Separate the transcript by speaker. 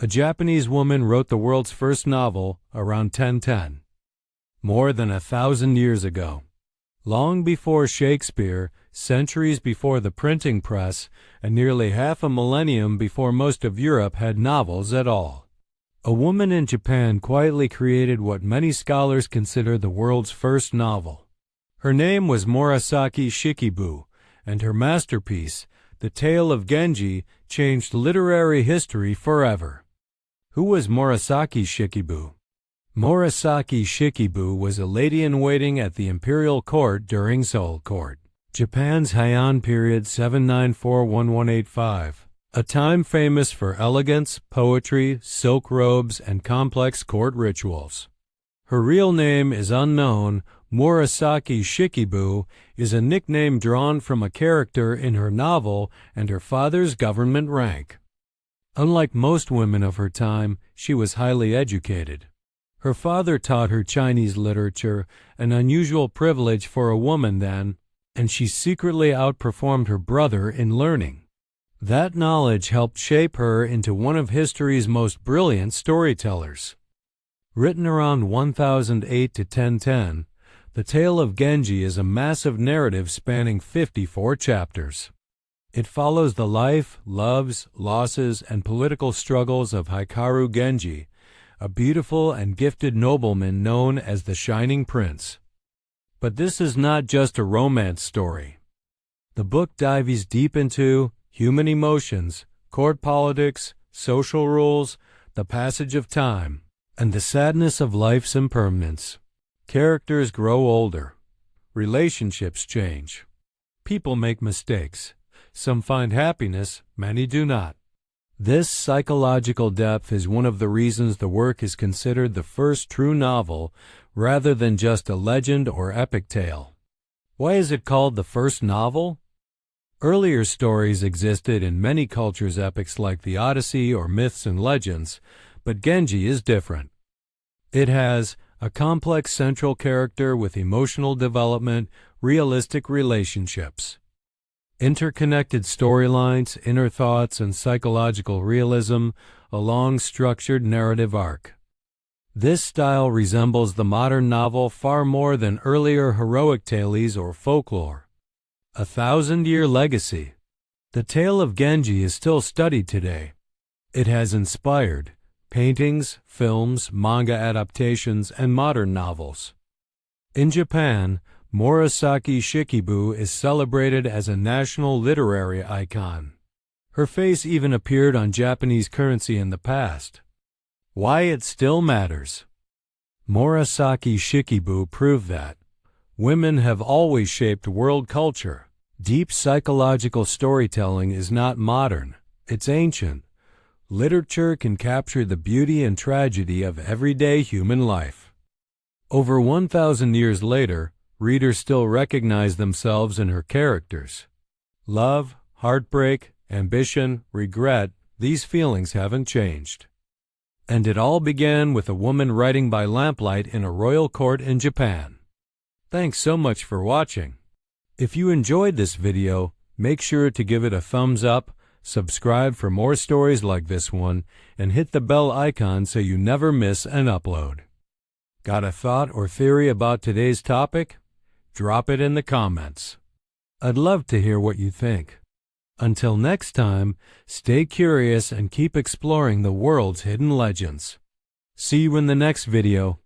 Speaker 1: A Japanese woman wrote the world's first novel around 1010, more than 1,000 years ago. Long before Shakespeare, centuries before the printing press, and nearly half a millennium before most of Europe had novels at all. A woman in Japan quietly created what many scholars consider the world's first novel. Her name was Murasaki Shikibu, and her masterpiece, The Tale of Genji, changed literary history forever. Who was Murasaki Shikibu? Murasaki Shikibu was a lady-in-waiting at the imperial court during Seoul Court, Japan's Heian period 794–1185, a time famous for elegance, poetry, silk robes, and complex court rituals. Her real name is unknown. Murasaki Shikibu is a nickname drawn from a character in her novel and her father's government rank. Unlike most women of her time, she was highly educated. Her father taught her Chinese literature, an unusual privilege for a woman then, and she secretly outperformed her brother in learning. That knowledge helped shape her into one of history's most brilliant storytellers. Written around 1008 to 1010, The Tale of Genji is a massive narrative spanning 54 chapters. It follows the life, loves, losses, and political struggles of Hikaru Genji, a beautiful and gifted nobleman known as the Shining Prince. But this is not just a romance story. The book dives deep into human emotions, court politics, social rules, the passage of time, and the sadness of life's impermanence. Characters grow older. Relationships change. People make mistakes. Some find happiness, many do not. This psychological depth is one of the reasons the work is considered the first true novel rather than just a legend or epic tale. Why is it called the first novel? Earlier stories existed in many cultures' epics like the Odyssey or myths and legends, but Genji is different. It has a complex central character with emotional development, realistic relationships, interconnected storylines, inner thoughts, and psychological realism, a long structured narrative arc. This style resembles the modern novel far more than earlier heroic tales or folklore. A 1,000-year legacy. The Tale of Genji is still studied today. It has inspired paintings, films, manga adaptations, and modern novels. In Japan, Murasaki Shikibu is celebrated as a national literary icon. Her face even appeared on Japanese currency in the past. Why it still matters. Murasaki Shikibu proved that women have always shaped world culture. Deep psychological storytelling is not modern, it's ancient. Literature can capture the beauty and tragedy of everyday human life. Over 1,000 years later, readers still recognize themselves in her characters. Love, heartbreak, ambition, regret, these feelings haven't changed. And it all began with a woman writing by lamplight in a royal court in Japan. Thanks so much for watching. If you enjoyed this video, make sure to give it a thumbs up, subscribe for more stories like this one, and hit the bell icon so you never miss an upload. Got a thought or theory about today's topic? Drop it in the comments. I'd love to hear what you think. Until next time, stay curious and keep exploring the world's hidden legends. See you in the next video.